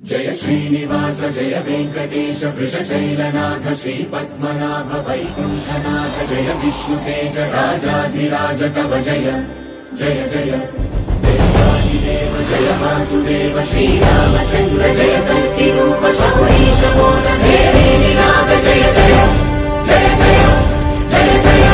जय श्रीनिवास जय वेंकटेश वृषशैलनाथ श्रीपद्मनाभ वैकुंठनाथ जय विष्णुतेज राजाधिराज तव जय जय जय देवादिदेव जय वासुदेव श्रीरामचंद्र जय कल्किरूप शौरीश मोदभेरी निनाद जय जय जय जय जय जय।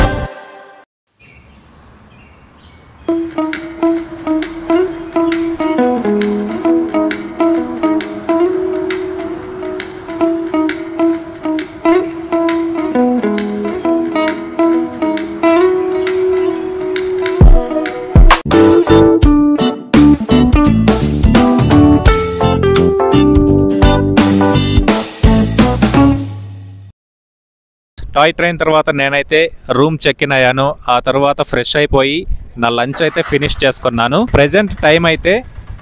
టాయ్ ట్రైన్ తర్వాత నేనైతే రూమ్ చెక్ ఇన్ అయ్యాను. ఆ తర్వాత ఫ్రెష్ అయిపోయి నా లంచ్ అయితే ఫినిష్ చేసుకున్నాను. ప్రెజెంట్ టైం అయితే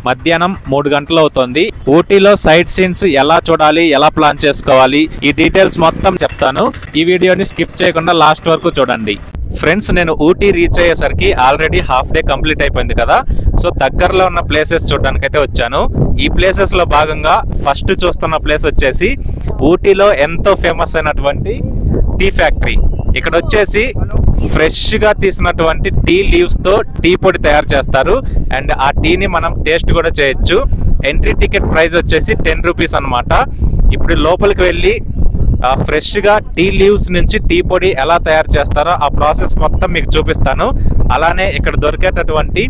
మధ్యాహ్నం 3 గంటలు అవుతుంది. ఊటీలో సైట్ సీన్స్ ఎలా చూడాలి, ఎలా ప్లాన్ చేసుకోవాలి, ఈ డీటెయిల్స్ మొత్తం చెప్తాను. ఈ వీడియోని స్కిప్ చేయకుండా లాస్ట్ వరకు చూడండి. ఫ్రెండ్స్, నేను ఊటీ రీచ్ అయ్యేసరికి ఆల్రెడీ హాఫ్ డే కంప్లీట్ అయిపోయింది కదా. సో దగ్గరలో ఉన్న ప్లేసెస్ చూడడానికి అయితే వచ్చాను. ఈ ప్లేసెస్ లో భాగంగా ఫస్ట్ చూస్తున్న ప్లేస్ వచ్చేసి ఊటీలో ఎంతో ఫేమస్ అయినటువంటి టీ ఫ్యాక్టరీ. ఇక్కడ వచ్చేసి ఫ్రెష్ గా తీసినటువంటి టీ లీవ్స్ తో టీ పొడి తయారు చేస్తారు. అండ్ ఆ టీని మనం టేస్ట్ కూడా చేయొచ్చు. ఎంట్రీ టికెట్ ప్రైస్ వచ్చేసి 10 రూపీస్ అనమాట. ఇప్పుడు లోపలికి వెళ్ళి ఫ్రెష్ గా టీ లీవ్స్ నుంచి టీ పొడి ఎలా తయారు చేస్తారో ఆ ప్రాసెస్ మొత్తం మీకు చూపిస్తాను. అలానే ఇక్కడ దొరికేటటువంటి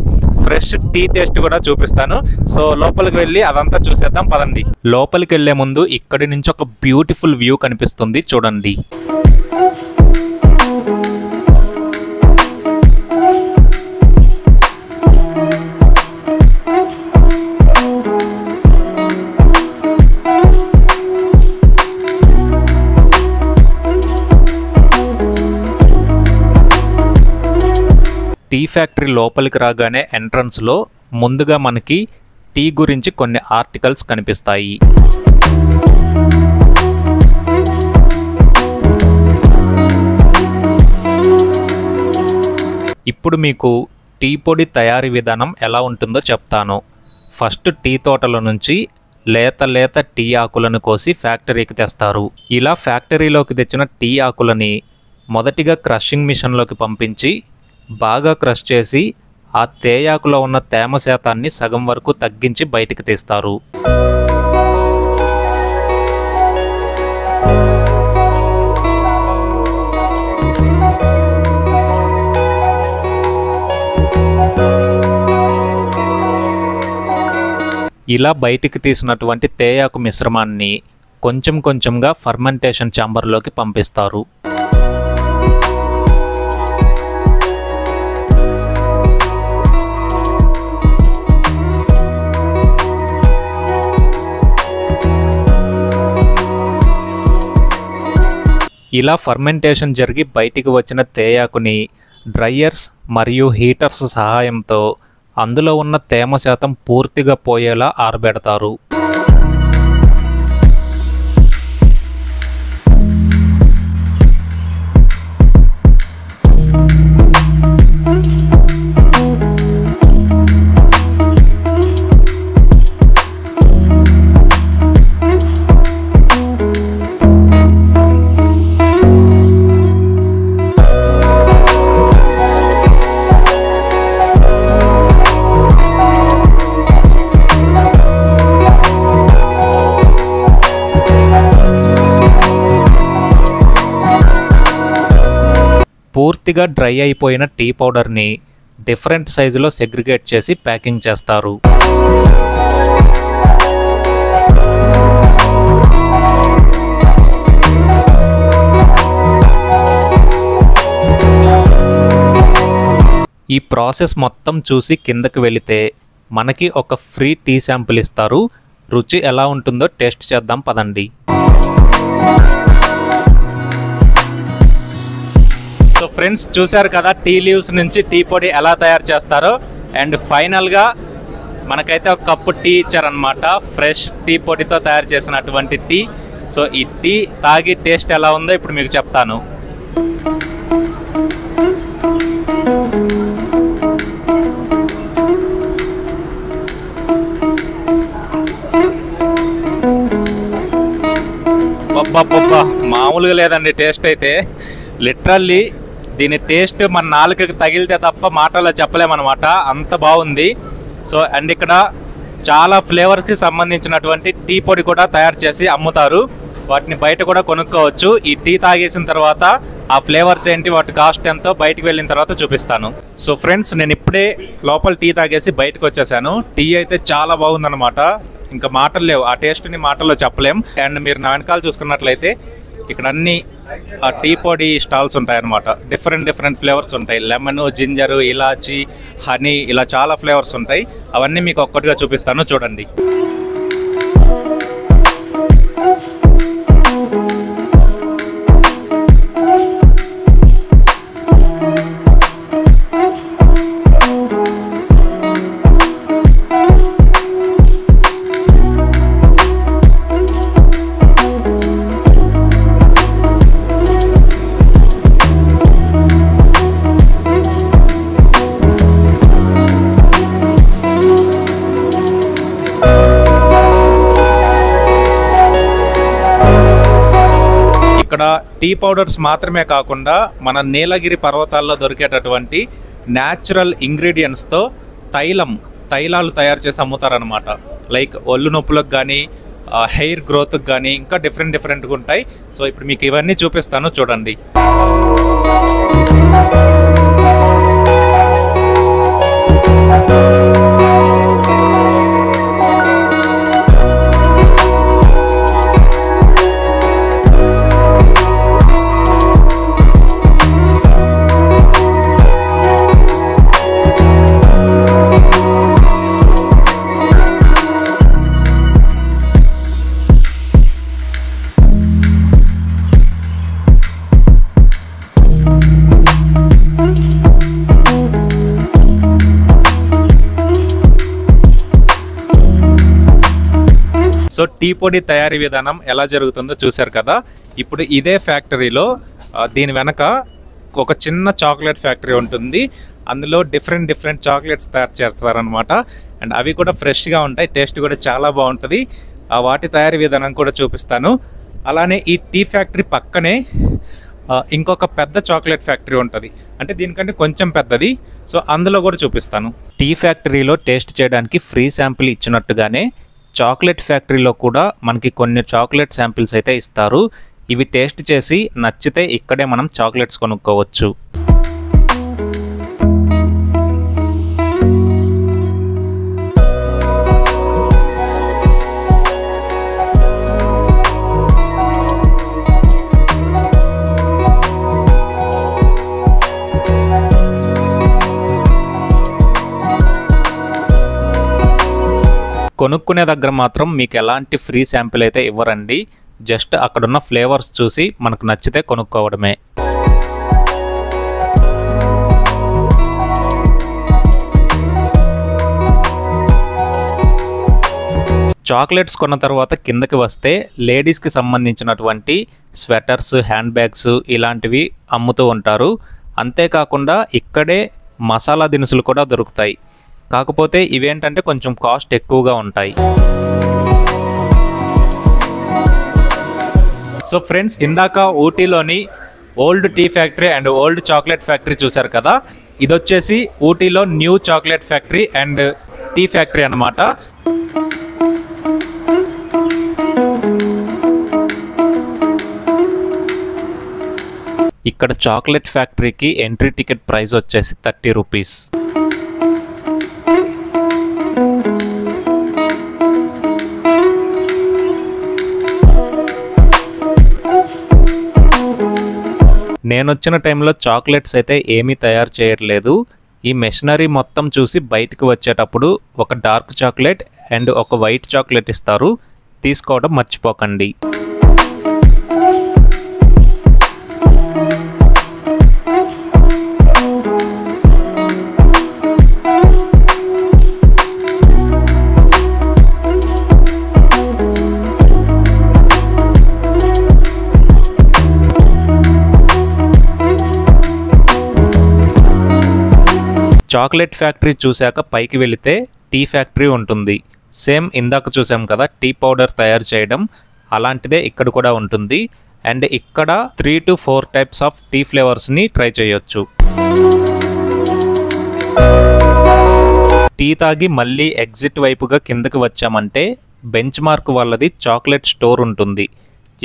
ఫ్రెష్ టీ టేస్ట్ కూడా చూపిస్తాను. సో లోపలికి వెళ్ళి అదంతా చూసేద్దాం పదండి. లోపలికి వెళ్లే ముందు ఇక్కడి నుంచి ఒక బ్యూటిఫుల్ వ్యూ కనిపిస్తుంది, చూడండి. టీ ఫ్యాక్టరీ లోపలికి రాగానే ఎంట్రన్స్లో ముందుగా మనకి టీ గురించి కొన్ని ఆర్టికల్స్ కనిపిస్తాయి. ఇప్పుడు మీకు టీ పొడి తయారీ విధానం ఎలా ఉంటుందో చెప్తాను. ఫస్ట్ టీ తోటల నుంచి లేత టీ ఆకులను కోసి ఫ్యాక్టరీకి తెస్తారు. ఇలా ఫ్యాక్టరీలోకి తెచ్చిన టీ ఆకులని మొదటిగా క్రషింగ్ మిషన్లోకి పంపించి బాగా క్రష్ చేసి ఆ తేయాకులో ఉన్న తేమ శాతాన్ని సగం వరకు తగ్గించి బయటికి తీస్తారు. ఇలా బయటికి తీసినటువంటి తేయాకు మిశ్రమాన్ని కొంచెం కొంచెంగా ఫర్మెంటేషన్ ఛాంబర్లోకి పంపిస్తారు. ఇలా ఫర్మెంటేషన్ జరిగి బయటికి వచ్చిన తేయాకుని డ్రైయర్స్ మరియు హీటర్స్ సహాయంతో అందులో ఉన్న తేమ శాతం పూర్తిగా పోయేలా ఆరబెడతారు. పూర్తిగా డ్రై అయిపోయిన టీ పౌడర్ని డిఫరెంట్ సైజులో సెగ్రిగేట్ చేసి ప్యాకింగ్ చేస్తారు. ఈ ప్రాసెస్ మొత్తం చూసి కిందకి వెళితే మనకి ఒక ఫ్రీ టీ శాంపిల్ ఇస్తారు. రుచి ఎలా ఉంటుందో టేస్ట్ చేద్దాం పదండి. సో ఫ్రెండ్స్, చూశారు కదా టీ లీవ్స్ నుంచి టీ పొడి ఎలా తయారు చేస్తారో. అండ్ ఫైనల్గా మనకైతే ఒక కప్పు టీ ఇచ్చారనమాట, ఫ్రెష్ టీ పొడితో తయారు చేసినటువంటి టీ. సో ఈ టీ తాగి టేస్ట్ ఎలా ఉందో ఇప్పుడు మీకు చెప్తాను. అబ్బబ్బబ్బా మామూలుగా లేదండి టేస్ట్ అయితే. లిటరల్లీ దీని టేస్ట్ మన నాలుకకి తగిలితే తప్ప మాటల్లో చెప్పలేమన్నమాట, అంత బాగుంది. సో అండ్ ఇక్కడ చాలా ఫ్లేవర్స్కి సంబంధించినటువంటి టీ పొడి కూడా తయారు చేసి అమ్ముతారు. వాటిని బయట కూడా కొనుక్కోవచ్చు. ఈ టీ తాగేసిన తర్వాత ఆ ఫ్లేవర్స్ ఏంటి, వాటి కాస్ట్ ఎంతో బయటికి వెళ్ళిన తర్వాత చూపిస్తాను. సో ఫ్రెండ్స్, నేను ఇప్పుడే లోపల టీ తాగేసి బయటకు వచ్చేసాను. టీ అయితే చాలా బాగుందన్నమాట, ఇంకా మాటలు లేవు, ఆ టేస్ట్ని మాటల్లో చెప్పలేం. అండ్ మీరు నా వెనకాల చూసుకున్నట్లయితే ఇక్కడ అన్ని టీ పొడి స్టాల్స్ ఉంటాయన్నమాట. డిఫరెంట్ ఫ్లేవర్స్ ఉంటాయి. లెమన్, జింజరు, ఇలాచి, హనీ, ఇలా చాలా ఫ్లేవర్స్ ఉంటాయి. అవన్నీ మీకు ఒక్కటిగా చూపిస్తాను, చూడండి. ఇక్కడ టీ పౌడర్స్ మాత్రమే కాకుండా మన నీలగిరి పర్వతాల్లో దొరికేటటువంటి న్యాచురల్ ఇంగ్రీడియంట్స్తో తైలాలు తయారు చేసి అమ్ముతారనమాట. లైక్ ఒళ్ళు నొప్పులకు కానీ, హెయిర్ గ్రోత్కి కానీ, ఇంకా డిఫరెంట్గా ఉంటాయి. సో ఇప్పుడు మీకు ఇవన్నీ చూపిస్తాను, చూడండి. సో టీ పొడి తయారీ విధానం ఎలా జరుగుతుందో చూశారు కదా. ఇప్పుడు ఇదే ఫ్యాక్టరీలో దీని వెనక ఒక చిన్న చాక్లెట్ ఫ్యాక్టరీ ఉంటుంది. అందులో డిఫరెంట్ చాక్లెట్స్ తయారు చేస్తారనమాట. అండ్ అవి కూడా ఫ్రెష్గా ఉంటాయి, టేస్ట్ కూడా చాలా బాగుంటుంది. వాటి తయారీ విధానం కూడా చూపిస్తాను. అలానే ఈ టీ ఫ్యాక్టరీ పక్కనే ఇంకొక పెద్ద చాక్లెట్ ఫ్యాక్టరీ ఉంటుంది, అంటే దీనికంటే కొంచెం పెద్దది. సో అందులో కూడా చూపిస్తాను. టీ ఫ్యాక్టరీలో టేస్ట్ చేయడానికి ఫ్రీ శాంపిల్ ఇచ్చినట్టుగానే చాక్లెట్ ఫ్యాక్టరీలో కూడా మనకి కొన్ని చాక్లెట్ శాంపిల్స్ అయితే ఇస్తారు. ఇవి టేస్ట్ చేసి నచ్చితే ఇక్కడే మనం చాక్లెట్స్ కొనుక్కోవచ్చు. కొనుక్కునే దగ్గర మాత్రం మీకు ఎలాంటి ఫ్రీ శాంపిల్ అయితే ఇవ్వరండి. జస్ట్ అక్కడున్న ఫ్లేవర్స్ చూసి మనకు నచ్చితే కొనుక్కోవడమే. చాక్లెట్స్ కొన్న తర్వాత కిందకి వస్తే లేడీస్కి సంబంధించినటువంటి స్వెటర్స్, హ్యాండ్ బ్యాగ్స్ ఇలాంటివి అమ్ముతూ ఉంటారు. అంతేకాకుండా ఇక్కడే మసాలా దినుసులు కూడా దొరుకుతాయి. కాకపోతే ఇవేంటంటే కొంచెం కాస్ట్ ఎక్కువగా ఉంటాయి. సో ఫ్రెండ్స్, ఇందాక ఊటీలోని old tea factory and old chocolate factory చూశారు కదా. ఇది వచ్చేసి ఊటీలో new chocolate factory and tea factory అన్నమాట. ఇక్కడ చాక్లెట్ ఫ్యాక్టరీకి ఎంట్రీ టికెట్ ప్రైస్ వచ్చేసి 30 రూపీస్. నేను వచ్చిన టైంలో చాక్లెట్స్ అయితే ఏమీ తయారు చేయట్లేదు. ఈ మెషినరీ మొత్తం చూసి బయటకు వచ్చేటప్పుడు ఒక డార్క్ చాక్లెట్ అండ్ ఒక వైట్ చాక్లెట్ ఇస్తారు, తీసుకోవడం మర్చిపోకండి. చాక్లెట్ ఫ్యాక్టరీ చూశాక పైకి వెళితే టీ ఫ్యాక్టరీ ఉంటుంది. సేమ్ ఇందాక చూసాం కదా టీ పౌడర్ తయారు చేయడం, అలాంటిదే ఇక్కడ కూడా ఉంటుంది. అండ్ ఇక్కడ 3 to 4 టైప్స్ ఆఫ్ టీ ఫ్లేవర్స్ని ట్రై చేయొచ్చు. టీ తాగి మళ్ళీ ఎగ్జిట్ వైపుగా కిందకి వచ్చామంటే బెంచ్ మార్క్ వాళ్ళది చాక్లెట్ స్టోర్ ఉంటుంది.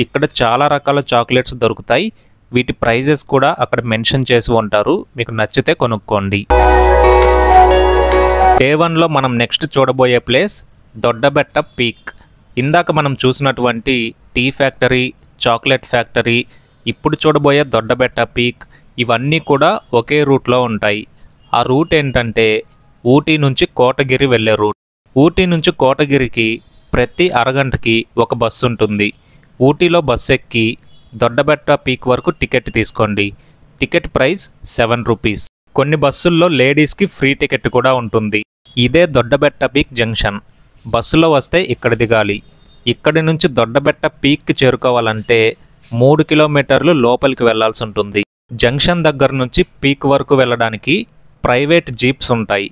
ఇక్కడ చాలా రకాల చాక్లెట్స్ దొరుకుతాయి. వీటి ప్రైజెస్ కూడా అక్కడ మెన్షన్ చేసి ఉంటారు, మీకు నచ్చితే కొనుక్కోండి. డే 1లో మనం నెక్స్ట్ చూడబోయే ప్లేస్ దొడ్డబెట్ట పీక్. ఇందాక మనం చూసినటువంటి టీ ఫ్యాక్టరీ, చాక్లెట్ ఫ్యాక్టరీ, ఇప్పుడు చూడబోయే దొడ్డబెట్ట పీక్ ఇవన్నీ కూడా ఒకే రూట్లో ఉంటాయి. ఆ రూట్ ఏంటంటే ఊటీ నుంచి కోటగిరి వెళ్ళే రూట్. ఊటీ నుంచి కోటగిరికి ప్రతి అరగంటకి ఒక బస్సు ఉంటుంది. ఊటీలో బస్సు ఎక్కి దొడ్డబెట్ట పీక్ వరకు టికెట్ తీసుకోండి. Ticket price 7 rupees. కొన్ని బస్సుల్లో లేడీస్కి ఫ్రీ టికెట్ కూడా ఉంటుంది. ఇదే దొడ్డబెట్ట పీక్ జంక్షన్. బస్సులో వస్తే ఇక్కడ దిగాలి. ఇక్కడి నుంచి దొడ్డబెట్ట పీక్కి చేరుకోవాలంటే 3 కిలోమీటర్లు లోపలికి వెళ్లాల్సి ఉంటుంది. జంక్షన్ దగ్గర నుంచి పీక్ వరకు వెళ్ళడానికి ప్రైవేట్ జీప్స్ ఉంటాయి.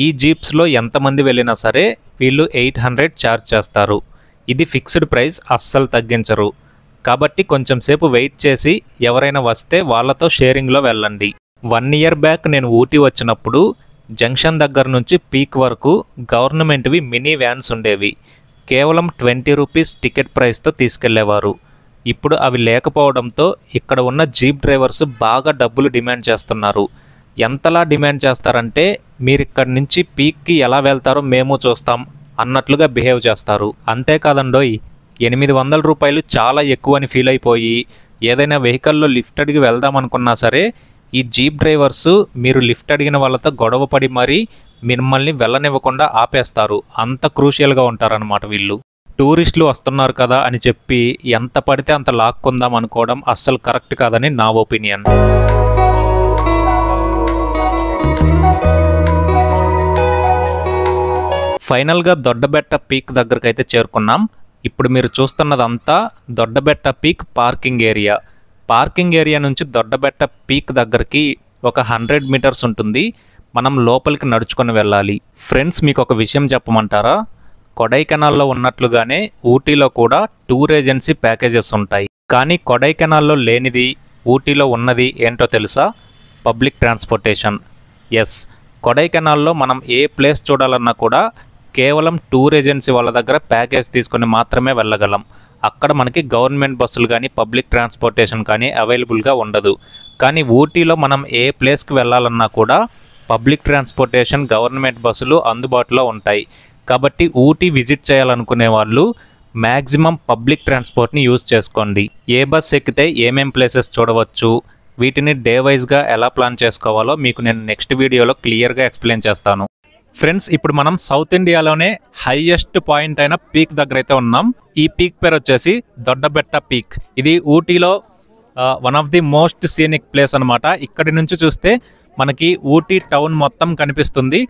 ఈ జీప్స్లో ఎంతమంది వెళ్ళినా సరే వీళ్ళు 800 ఛార్జ్ చేస్తారు. ఇది ఫిక్స్డ్ ప్రైస్, అస్సలు తగ్గించరు. కాబట్టి కొంచెం సేపు వెయిట్ చేసి ఎవరైనా వస్తే వాళ్ళతో షేరింగ్లో వెళ్ళండి. 1 ఇయర్ బ్యాక్ నేను ఊటీ వచ్చినప్పుడు జంక్షన్ దగ్గర నుంచి పీక్ వరకు గవర్నమెంట్వి మినీ వ్యాన్స్ ఉండేవి. కేవలం 20 రూపీస్ టికెట్ ప్రైస్తో తీసుకెళ్లేవారు. ఇప్పుడు అవి లేకపోవడంతో ఇక్కడ ఉన్న జీప్ డ్రైవర్స్ బాగా డబ్బులు డిమాండ్ చేస్తున్నారు. ఎంతలా డిమాండ్ చేస్తారంటే మీరు ఇక్కడి నుంచి పీక్కి ఎలా వెళ్తారో మేము చూస్తాం అన్నట్లుగా బిహేవ్ చేస్తారు. అంతేకాదండోయ్, 800 రూపాయలు చాలా ఎక్కువ అని ఫీల్ అయిపోయి ఏదైనా వెహికల్లో లిఫ్ట్ అడిగి వెళ్దామనుకున్నా సరే ఈ జీప్ డ్రైవర్స్ మీరు లిఫ్ట్ అడిగిన వాళ్ళతో గొడవపడి మరీ మిమ్మల్ని వెళ్ళనివ్వకుండా ఆపేస్తారు. అంత క్రూషియల్గా ఉంటారన్నమాట వీళ్ళు. టూరిస్టులు వస్తున్నారు కదా అని చెప్పి ఎంత పడితే అంత లాక్కుందాం అనుకోవడం అస్సలు కరెక్ట్ కాదని నా ఒపీనియన్. ఫైనల్గా దొడ్డబెట్ట పీక్ దగ్గరకు అయితే చేరుకున్నాం. ఇప్పుడు మీరు చూస్తున్నదంతా Doddabetta peak parking area. Parking area నుంచి దొడ్డబెట్ట పీక్ దగ్గరికి ఒక 100 మీటర్స్ ఉంటుంది. మనం లోపలికి నడుచుకొని వెళ్ళాలి. ఫ్రెండ్స్, మీకు ఒక విషయం చెప్పమంటారా? కొడైకెనాల్లో ఉన్నట్లుగానే ఊటీలో కూడా టూర్ ఏజెన్సీ ప్యాకేజెస్ ఉంటాయి. కానీ కొడైకెనాల్లో లేనిది ఊటీలో ఉన్నది ఏంటో తెలుసా? Public transportation. ఎస్, కొడైకెనాల్లో మనం ఏ ప్లేస్ చూడాలన్నా కూడా కేవలం టూర్ ఏజెన్సీ వాళ్ళ దగ్గర ప్యాకేజ్ తీసుకొని మాత్రమే వెళ్ళగలం. అక్కడ మనకి గవర్నమెంట్ బస్సులు కానీ పబ్లిక్ ట్రాన్స్పోర్టేషన్ కానీ అవైలబుల్గా ఉండదు. కానీ ఊటీలో మనం ఏ ప్లేస్కి వెళ్ళాలన్నా కూడా పబ్లిక్ ట్రాన్స్పోర్టేషన్, గవర్నమెంట్ బస్సులు అందుబాటులో ఉంటాయి. కాబట్టి ఊటీ విజిట్ చేయాలనుకునే వాళ్ళు మ్యాక్సిమం పబ్లిక్ ట్రాన్స్పోర్ట్ని యూజ్ చేసుకోండి. ఏ బస్ ఎక్కితే ఏమేం ప్లేసెస్ చూడవచ్చు, వీటిని డే వైజ్గా ఎలా ప్లాన్ చేసుకోవాలో మీకు నేను నెక్స్ట్ వీడియోలో క్లియర్గా ఎక్స్ప్లెయిన్ చేస్తాను. ఫ్రెండ్స్, ఇప్పుడు మనం సౌత్ ఇండియాలోనే హైయెస్ట్ పాయింట్ అయిన పీక్ దగ్గర అయితే ఉన్నాం. ఈ పీక్ పేరు వచ్చేసి దొడ్డబెట్ట పీక్. ఇది ఊటీలో one of the most scenic place అనమాట. ఇక్కడి నుంచి చూస్తే మనకి ఊటీ టౌన్ మొత్తం కనిపిస్తుంది.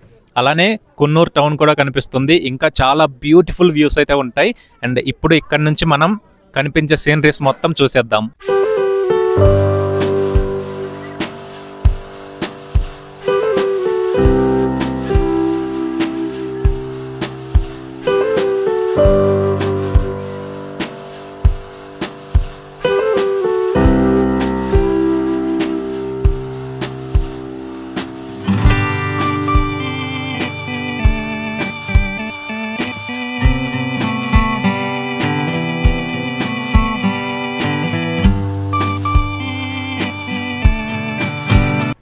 అలానే కున్నూరు టౌన్ కూడా కనిపిస్తుంది. ఇంకా చాలా బ్యూటిఫుల్ వ్యూస్ అయితే ఉంటాయి. అండ్ ఇప్పుడు ఇక్కడ నుంచి మనం కనిపించే సీనరీస్ మొత్తం చూసేద్దాం.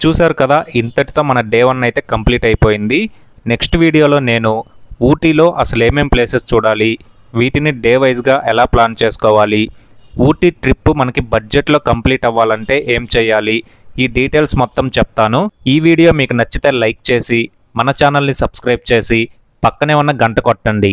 చూశారు కదా, ఇంతటితో మన డే 1 అయితే కంప్లీట్ అయిపోయింది. నెక్స్ట్ వీడియోలో నేను ఊటీలో అసలు ఏమేం ప్లేసెస్ చూడాలి, వీటిని డే వైజ్గా ఎలా ప్లాన్ చేసుకోవాలి, ఊటీ ట్రిప్ మనకి బడ్జెట్లో కంప్లీట్ అవ్వాలంటే ఏం చేయాలి, ఈ డీటెయిల్స్ మొత్తం చెప్తాను. ఈ వీడియో మీకు నచ్చితే లైక్ చేసి మన ఛానల్ని సబ్స్క్రైబ్ చేసి పక్కనే ఉన్న గంట కొట్టండి.